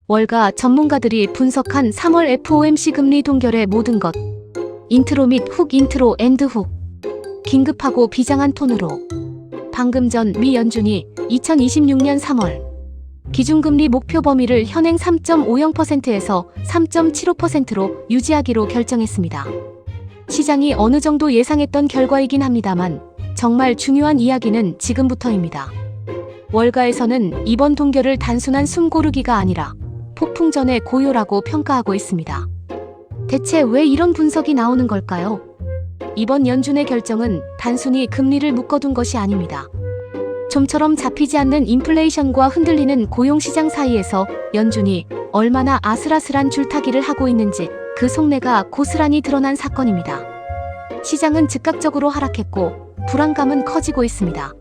월가 전문가들이 분석한 3월 FOMC 금리 동결의 모든 것. 인트로 및 훅 인트로 앤드 훅. 긴급하고 비장한 톤으로. 방금 전 미 연준이 2026년 3월 기준금리 목표 범위를 현행 3.50%에서 3.75%로 유지하기로 결정했습니다. 시장이 어느 정도 예상했던 결과이긴 합니다만 정말 중요한 이야기는 지금부터입니다. 월가에서는 이번 동결을 단순한 숨고르기가 아니라 폭풍전의 고요라고 평가하고 있습니다. 대체 왜 이런 분석이 나오는 걸까요? 이번 연준의 결정은 단순히 금리를 묶어둔 것이 아닙니다. 좀처럼 잡히지 않는 인플레이션과 흔들리는 고용시장 사이에서 연준이 얼마나 아슬아슬한 줄타기를 하고 있는지 그 속내가 고스란히 드러난 사건입니다. 시장은 즉각적으로 하락했고 불안감은 커지고 있습니다.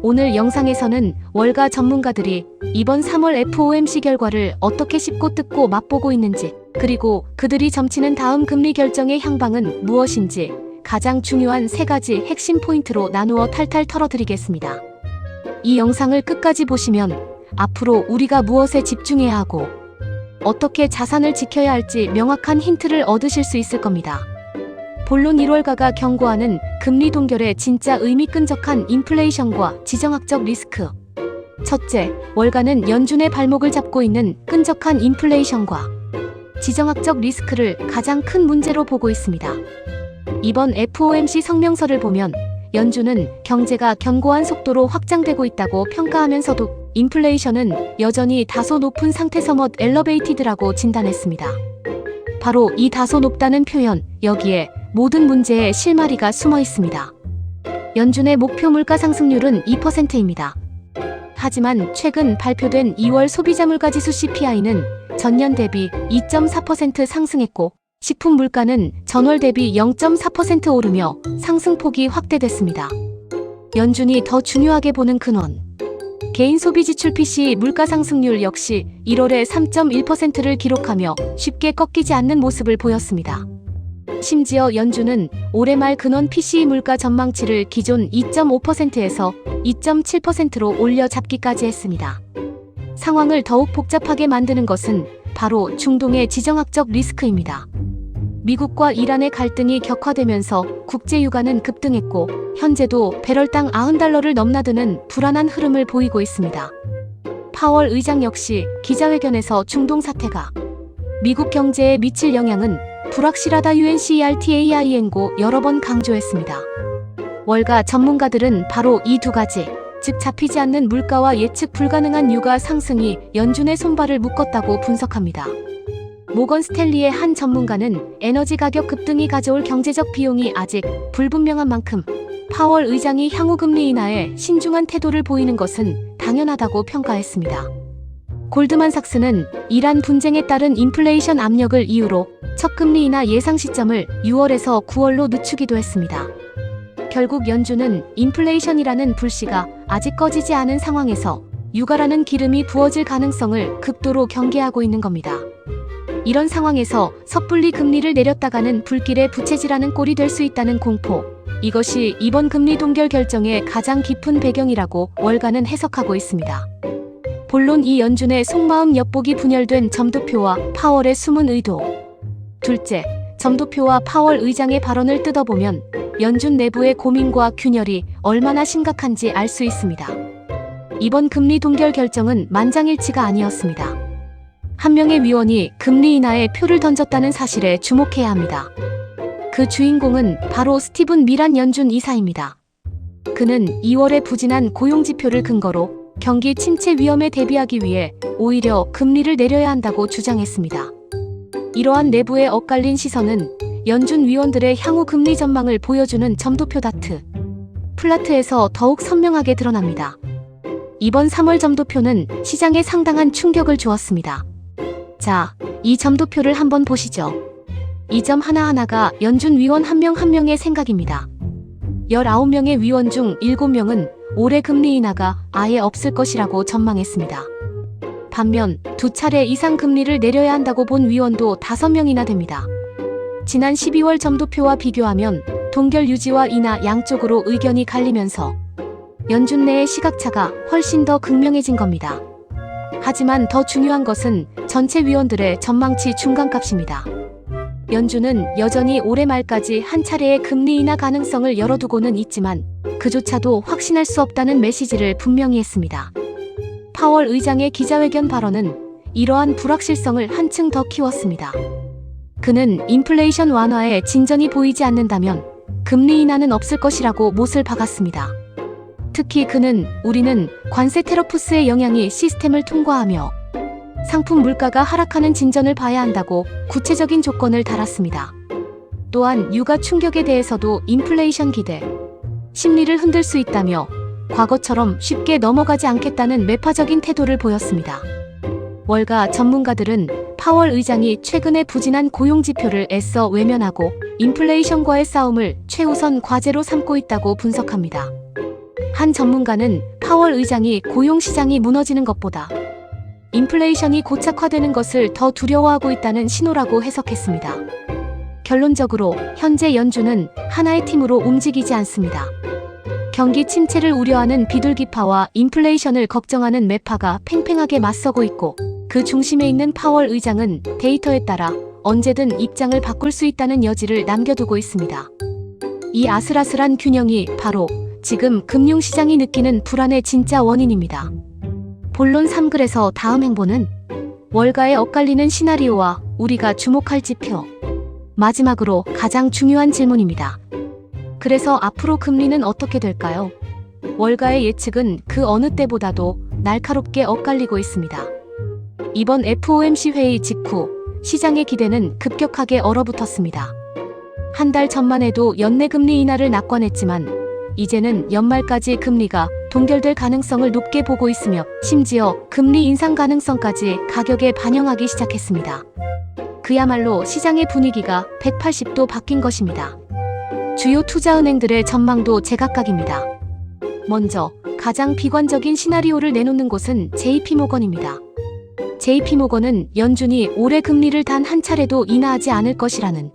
오늘 영상에서는 월가 전문가들이 이번 3월 FOMC 결과를 어떻게 씹고 뜯고 맛보고 있는지, 그리고 그들이 점치는 다음 금리 결정의 향방은 무엇인지 가장 중요한 3가지 핵심 포인트로 나누어 탈탈 털어드리겠습니다. 이 영상을 끝까지 보시면 앞으로 우리가 무엇에 집중해야 하고 어떻게 자산을 지켜야 할지 명확한 힌트를 얻으실 수 있을 겁니다. 본론 1월가가 경고하는 금리 동결의 진짜 의미 끈적한 인플레이션과 지정학적 리스크. 첫째, 월가는 연준의 발목을 잡고 있는 끈적한 인플레이션과 지정학적 리스크를 가장 큰 문제로 보고 있습니다. 이번 FOMC 성명서를 보면 연준은 경제가 견고한 속도로 확장되고 있다고 평가하면서도 인플레이션은 여전히 다소 높은 상태 somewhat elevated라고 진단했습니다. 바로 이 다소 높다는 표현, 여기에 모든 문제의 실마리가 숨어 있습니다. 연준의 목표 물가 상승률은 2%입니다. 하지만 최근 발표된 2월 소비자 물가지수 CPI는 전년 대비 2.4% 상승했고 식품 물가는 전월 대비 0.4% 오르며 상승폭이 확대됐습니다. 연준이 더 중요하게 보는 근원. 개인 소비 지출 PCE 물가 상승률 역시 1월에 3.1%를 기록하며 쉽게 꺾이지 않는 모습을 보였습니다. 심지어 연준은 올해 말 근원 PCE 물가 전망치를 기존 2.5%에서 2.7%로 올려 잡기까지 했습니다. 상황을 더욱 복잡하게 만드는 것은 바로 중동의 지정학적 리스크입니다. 미국과 이란의 갈등이 격화되면서 국제 유가는 급등했고 현재도 배럴당 90달러를 넘나드는 불안한 흐름을 보이고 있습니다. 파월 의장 역시 기자회견에서 중동 사태가 미국 경제에 미칠 영향은 불확실하다 UNCERTAIN고 여러 번 강조했습니다. 월가 전문가들은 바로 이 2가지, 즉 잡히지 않는 물가와 예측 불가능한 유가 상승이 연준의 손발을 묶었다고 분석합니다. 모건 스탠리의 한 전문가는 에너지 가격 급등이 가져올 경제적 비용이 아직 불분명한 만큼 파월 의장이 향후 금리 인하에 신중한 태도를 보이는 것은 당연하다고 평가했습니다. 골드만삭스는 이란 분쟁에 따른 인플레이션 압력을 이유로 첫 금리 인하 예상 시점을 6월에서 9월로 늦추기도 했습니다. 결국 연준은 인플레이션이라는 불씨가 아직 꺼지지 않은 상황에서 유가라는 기름이 부어질 가능성을 극도로 경계하고 있는 겁니다. 이런 상황에서 섣불리 금리를 내렸다가는 불길에 부채질하는 꼴이 될 수 있다는 공포. 이것이 이번 금리 동결 결정의 가장 깊은 배경이라고 월가는 해석하고 있습니다. 본론 이 연준의 속마음 엿보기 분열된 점도표와 파월의 숨은 의도. 둘째, 점도표와 파월 의장의 발언을 뜯어보면 연준 내부의 고민과 균열이 얼마나 심각한지 알 수 있습니다. 이번 금리 동결 결정은 만장일치가 아니었습니다. 한 명의 위원이 금리 인하에 표를 던졌다는 사실에 주목해야 합니다. 그 주인공은 바로 스티븐 미란 연준 이사입니다. 그는 2월의 부진한 고용지표를 근거로 경기 침체 위험에 대비하기 위해 오히려 금리를 내려야 한다고 주장했습니다. 이러한 내부의 엇갈린 시선은 연준 위원들의 향후 금리 전망을 보여주는 점도표 다트, 플라트에서 더욱 선명하게 드러납니다. 이번 3월 점도표는 시장에 상당한 충격을 주었습니다. 자, 이 점도표를 한번 보시죠. 이 점 하나하나가 연준 위원 한 명 한 명의 생각입니다. 19명의 위원 중 7명은 올해 금리 인하가 아예 없을 것이라고 전망했습니다. 반면 2차례 이상 금리를 내려야 한다고 본 위원도 5명이나 됩니다. 지난 12월 점도표와 비교하면 동결 유지와 인하 양쪽으로 의견이 갈리면서 연준 내의 시각차가 훨씬 더 극명해진 겁니다. 하지만 더 중요한 것은 전체 위원들의 전망치 중간값입니다. 연준은 여전히 올해 말까지 한 차례의 금리 인하 가능성을 열어두고는 있지만 그조차도 확신할 수 없다는 메시지를 분명히 했습니다. 파월 의장의 기자회견 발언은 이러한 불확실성을 한층 더 키웠습니다. 그는 인플레이션 완화에 진전이 보이지 않는다면 금리 인하는 없을 것이라고 못을 박았습니다. 특히 그는 우리는 관세 테러푸스의 영향이 시스템을 통과하며 상품 물가가 하락하는 진전을 봐야 한다고 구체적인 조건을 달았습니다. 또한 육아 충격에 대해서도 인플레이션 기대, 심리를 흔들 수 있다며 과거처럼 쉽게 넘어가지 않겠다는 매파적인 태도를 보였습니다. 월가 전문가들은 파월 의장이 최근의 부진한 고용 지표를 애써 외면하고 인플레이션과의 싸움을 최우선 과제로 삼고 있다고 분석합니다. 한 전문가는 파월 의장이 고용 시장이 무너지는 것보다 인플레이션이 고착화되는 것을 더 두려워하고 있다는 신호라고 해석했습니다. 결론적으로 현재 연준은 하나의 팀으로 움직이지 않습니다. 경기 침체를 우려하는 비둘기파와 인플레이션을 걱정하는 매파가 팽팽하게 맞서고 있고 그 중심에 있는 파월 의장은 데이터에 따라 언제든 입장을 바꿀 수 있다는 여지를 남겨두고 있습니다. 이 아슬아슬한 균형이 바로 지금 금융시장이 느끼는 불안의 진짜 원인입니다. 본론 3글에서 다음 행보는 월가의 엇갈리는 시나리오와 우리가 주목할 지표. 마지막으로 가장 중요한 질문입니다. 그래서 앞으로 금리는 어떻게 될까요? 월가의 예측은 그 어느 때보다도 날카롭게 엇갈리고 있습니다. 이번 FOMC 회의 직후 시장의 기대는 급격하게 얼어붙었습니다. 한 달 전만 해도 연내 금리 인하를 낙관했지만 이제는 연말까지 금리가 동결될 가능성을 높게 보고 있으며 심지어 금리 인상 가능성까지 가격에 반영하기 시작했습니다. 그야말로 시장의 분위기가 180도 바뀐 것입니다. 주요 투자은행들의 전망도 제각각입니다. 먼저 가장 비관적인 시나리오를 내놓는 곳은 JP모건입니다. JP모건은 연준이 올해 금리를 단 한 차례도 인하하지 않을 것이라는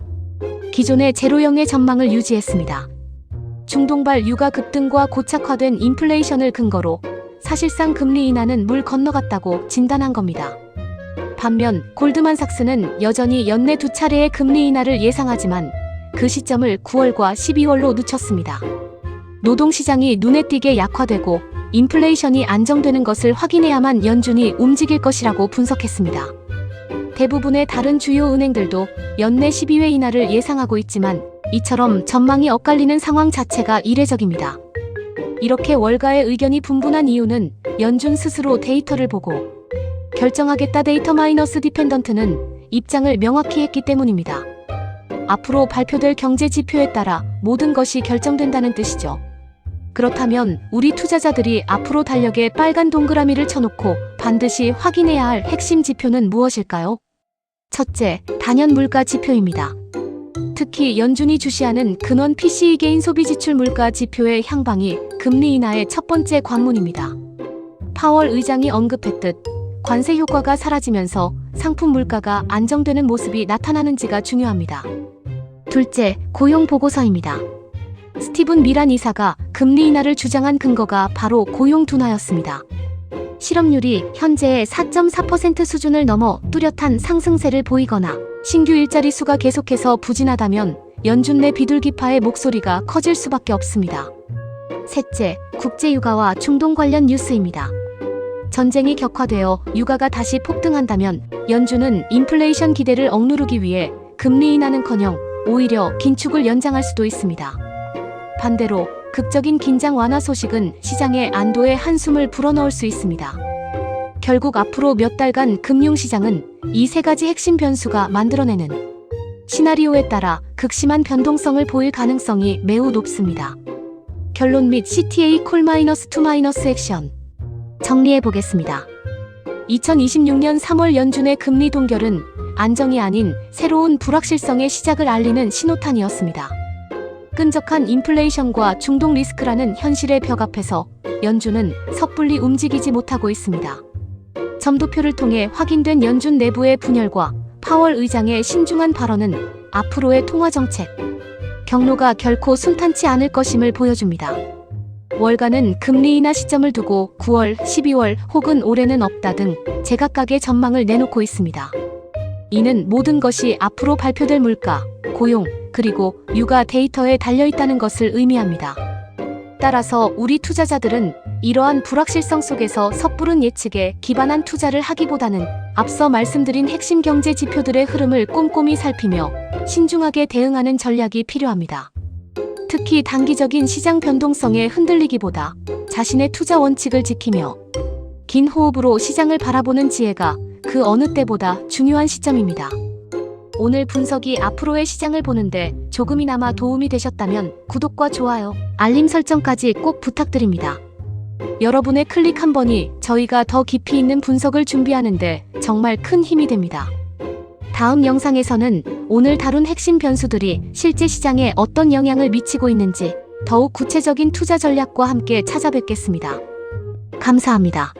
기존의 제로영의 전망을 유지했습니다. 중동발 유가 급등과 고착화된 인플레이션을 근거로 사실상 금리 인하는 물 건너갔다고 진단한 겁니다. 반면 골드만삭스는 여전히 연내 두 차례의 금리 인하를 예상하지만 그 시점을 9월과 12월로 늦췄습니다. 노동시장이 눈에 띄게 약화되고 인플레이션이 안정되는 것을 확인해야만 연준이 움직일 것이라고 분석했습니다. 대부분의 다른 주요 은행들도 연내 12회 인하를 예상하고 있지만 이처럼 전망이 엇갈리는 상황 자체가 이례적입니다. 이렇게 월가의 의견이 분분한 이유는 연준 스스로 데이터를 보고 결정하겠다 데이터 마이너스 디펜던트는 입장을 명확히 했기 때문입니다. 앞으로 발표될 경제 지표에 따라 모든 것이 결정된다는 뜻이죠. 그렇다면 우리 투자자들이 앞으로 달력에 빨간 동그라미를 쳐놓고 반드시 확인해야 할 핵심 지표는 무엇일까요? 첫째, 단연 물가 지표입니다. 특히 연준이 주시하는 근원 PCE 개인 소비 지출 물가 지표의 향방이 금리 인하의 첫 번째 관문입니다. 파월 의장이 언급했듯 관세 효과가 사라지면서 상품 물가가 안정되는 모습이 나타나는지가 중요합니다. 둘째, 고용 보고서입니다. 스티븐 미란 이사가 금리 인하를 주장한 근거가 바로 고용 둔화였습니다. 실업률이 현재의 4.4% 수준을 넘어 뚜렷한 상승세를 보이거나 신규 일자리 수가 계속해서 부진하다면 연준 내 비둘기파의 목소리가 커질 수밖에 없습니다. 셋째, 국제유가와 중동 관련 뉴스입니다. 전쟁이 격화되어 유가가 다시 폭등한다면 연준은 인플레이션 기대를 억누르기 위해 금리 인하는커녕 오히려 긴축을 연장할 수도 있습니다. 반대로 극적인 긴장 완화 소식은 시장에 안도의 한숨을 불어넣을 수 있습니다. 결국 앞으로 몇 달간 금융시장은 이 세 가지 핵심 변수가 만들어내는 시나리오에 따라 극심한 변동성을 보일 가능성이 매우 높습니다. 결론 및 CTA 콜-2- 액션 정리해 보겠습니다. 2026년 3월 연준의 금리 동결은 안정이 아닌 새로운 불확실성의 시작을 알리는 신호탄이었습니다. 끈적한 인플레이션과 중동 리스크라는 현실의 벽 앞에서 연준은 섣불리 움직이지 못하고 있습니다. 점도표를 통해 확인된 연준 내부의 분열과 파월 의장의 신중한 발언은 앞으로의 통화 정책 경로가 결코 순탄치 않을 것임을 보여줍니다. 월가는 금리 인하 시점을 두고 9월, 12월 혹은 올해는 없다 등 제각각의 전망을 내놓고 있습니다. 이는 모든 것이 앞으로 발표될 물가, 고용, 그리고 육아 데이터에 달려있다는 것을 의미합니다. 따라서 우리 투자자들은 이러한 불확실성 속에서 섣부른 예측에 기반한 투자를 하기보다는 앞서 말씀드린 핵심 경제 지표들의 흐름을 꼼꼼히 살피며 신중하게 대응하는 전략이 필요합니다. 특히 단기적인 시장 변동성에 흔들리기보다 자신의 투자 원칙을 지키며 긴 호흡으로 시장을 바라보는 지혜가 그 어느 때보다 중요한 시점입니다. 오늘 분석이 앞으로의 시장을 보는데 조금이나마 도움이 되셨다면 구독과 좋아요, 알림 설정까지 꼭 부탁드립니다. 여러분의 클릭 한 번이 저희가 더 깊이 있는 분석을 준비하는데 정말 큰 힘이 됩니다. 다음 영상에서는 오늘 다룬 핵심 변수들이 실제 시장에 어떤 영향을 미치고 있는지 더욱 구체적인 투자 전략과 함께 찾아뵙겠습니다. 감사합니다.